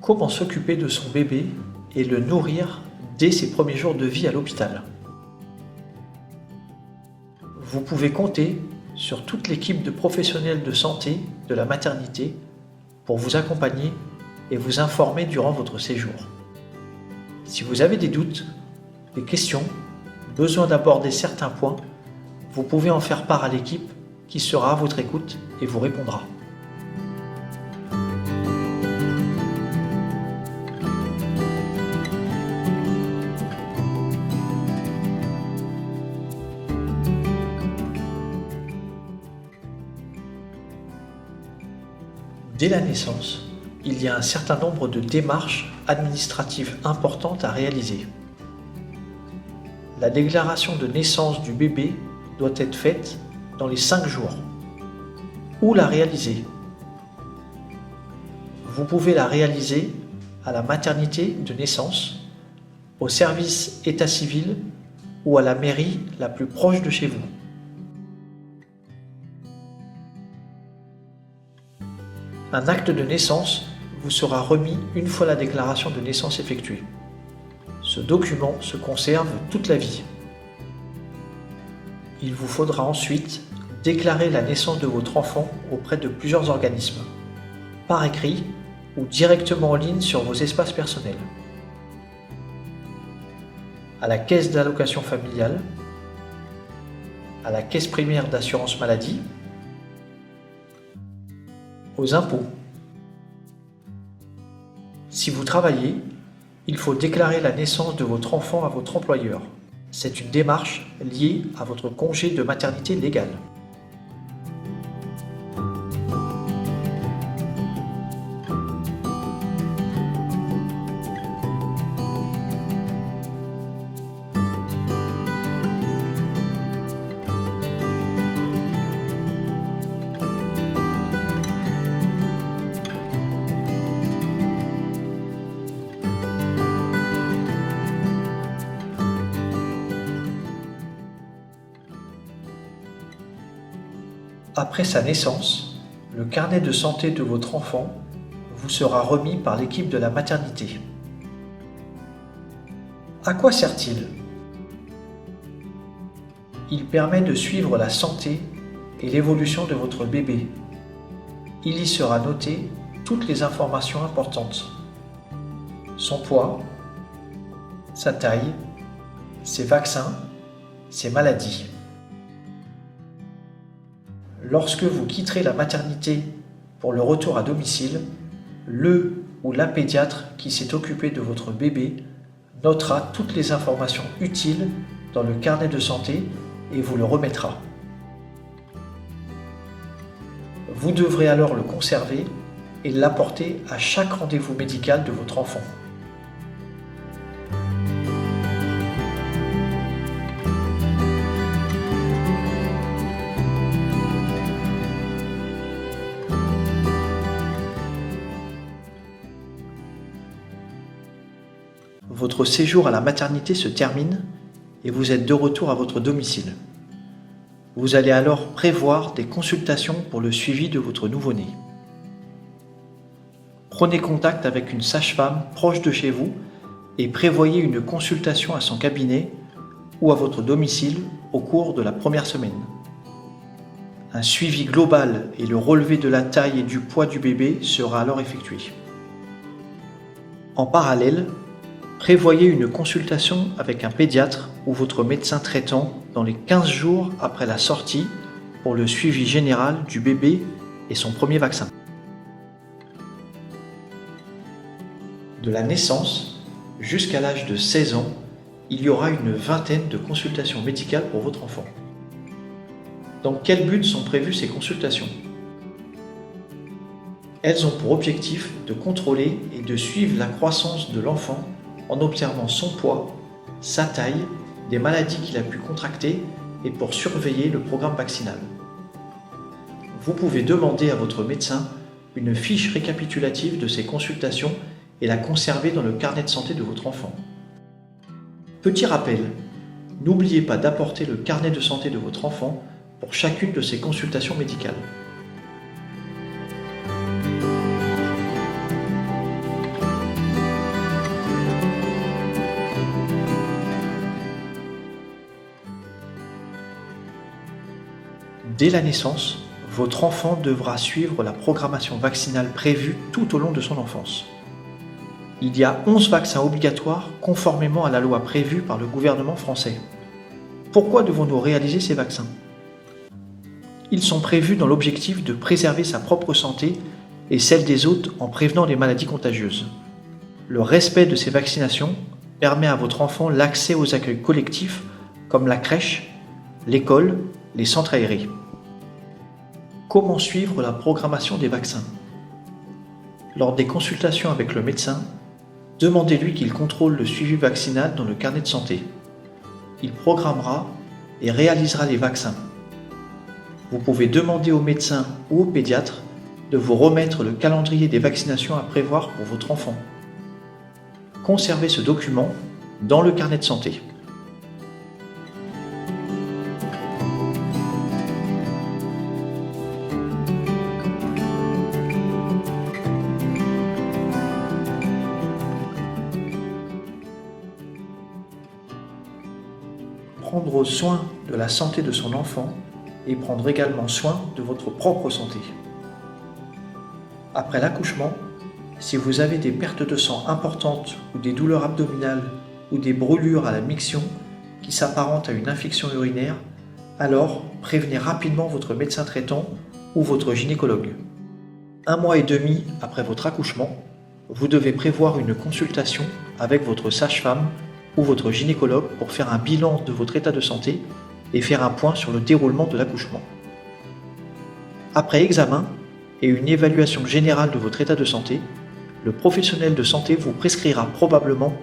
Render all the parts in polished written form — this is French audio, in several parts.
Comment s'occuper de son bébé et le nourrir dès ses premiers jours de vie à l'hôpital? Vous pouvez compter sur toute l'équipe de professionnels de santé de la maternité pour vous accompagner et vous informer durant votre séjour. Si vous avez des doutes, des questions, besoin d'aborder certains points, vous pouvez en faire part à l'équipe qui sera à votre écoute et vous répondra. Dès la naissance, il y a un certain nombre de démarches administratives importantes à réaliser. La déclaration de naissance du bébé doit être faite dans les 5 jours. Où la réaliser? Vous pouvez la réaliser à la maternité de naissance, au service état civil ou à la mairie la plus proche de chez vous. Un acte de naissance vous sera remis une fois la déclaration de naissance effectuée. Ce document se conserve toute la vie. Il vous faudra ensuite déclarer la naissance de votre enfant auprès de plusieurs organismes, par écrit ou directement en ligne sur vos espaces personnels. À la caisse d'allocation familiale, à la caisse primaire d'assurance maladie, aux impôts. Si vous travaillez, il faut déclarer la naissance de votre enfant à votre employeur. C'est une démarche liée à votre congé de maternité légal. Après sa naissance, le carnet de santé de votre enfant vous sera remis par l'équipe de la maternité. À quoi sert-il? Il permet de suivre la santé et l'évolution de votre bébé. Il y sera noté toutes les informations importantes. Son poids, sa taille, ses vaccins, ses maladies. Lorsque vous quitterez la maternité pour le retour à domicile, le ou la pédiatre qui s'est occupé de votre bébé notera toutes les informations utiles dans le carnet de santé et vous le remettra. Vous devrez alors le conserver et l'apporter à chaque rendez-vous médical de votre enfant. Votre séjour à la maternité se termine et vous êtes de retour à votre domicile. Vous allez alors prévoir des consultations pour le suivi de votre nouveau-né. Prenez contact avec une sage-femme proche de chez vous et prévoyez une consultation à son cabinet ou à votre domicile au cours de la première semaine. Un suivi global et le relevé de la taille et du poids du bébé sera alors effectué. En parallèle, prévoyez une consultation avec un pédiatre ou votre médecin traitant dans les 15 jours après la sortie pour le suivi général du bébé et son premier vaccin. De la naissance jusqu'à l'âge de 16 ans, il y aura une vingtaine de consultations médicales pour votre enfant. Dans quel but sont prévues ces consultations? Elles ont pour objectif de contrôler et de suivre la croissance de l'enfant en observant son poids, sa taille, des maladies qu'il a pu contracter et pour surveiller le programme vaccinal. Vous pouvez demander à votre médecin une fiche récapitulative de ces consultations et la conserver dans le carnet de santé de votre enfant. Petit rappel, n'oubliez pas d'apporter le carnet de santé de votre enfant pour chacune de ses consultations médicales. Dès la naissance, votre enfant devra suivre la programmation vaccinale prévue tout au long de son enfance. Il y a 11 vaccins obligatoires conformément à la loi prévue par le gouvernement français. Pourquoi devons-nous réaliser ces vaccins? Ils sont prévus dans l'objectif de préserver sa propre santé et celle des autres en prévenant les maladies contagieuses. Le respect de ces vaccinations permet à votre enfant l'accès aux accueils collectifs comme la crèche, l'école, les centres aérés. Comment suivre la programmation des vaccins? Lors des consultations avec le médecin, demandez-lui qu'il contrôle le suivi vaccinal dans le carnet de santé. Il programmera et réalisera les vaccins. Vous pouvez demander au médecin ou au pédiatre de vous remettre le calendrier des vaccinations à prévoir pour votre enfant. Conservez ce document dans le carnet de santé. Prendre soin de la santé de son enfant et prendre également soin de votre propre santé. Après l'accouchement, si vous avez des pertes de sang importantes ou des douleurs abdominales ou des brûlures à la miction qui s'apparentent à une infection urinaire, alors prévenez rapidement votre médecin traitant ou votre gynécologue. 1 mois et demi après votre accouchement, vous devez prévoir une consultation avec votre sage-femme ou votre gynécologue pour faire un bilan de votre état de santé et faire un point sur le déroulement de l'accouchement. Après examen et une évaluation générale de votre état de santé, le professionnel de santé vous prescrira probablement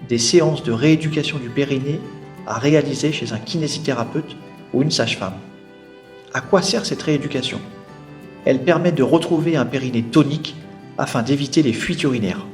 des séances de rééducation du périnée à réaliser chez un kinésithérapeute ou une sage-femme. À quoi sert cette rééducation? Elle permet de retrouver un périnée tonique afin d'éviter les fuites urinaires.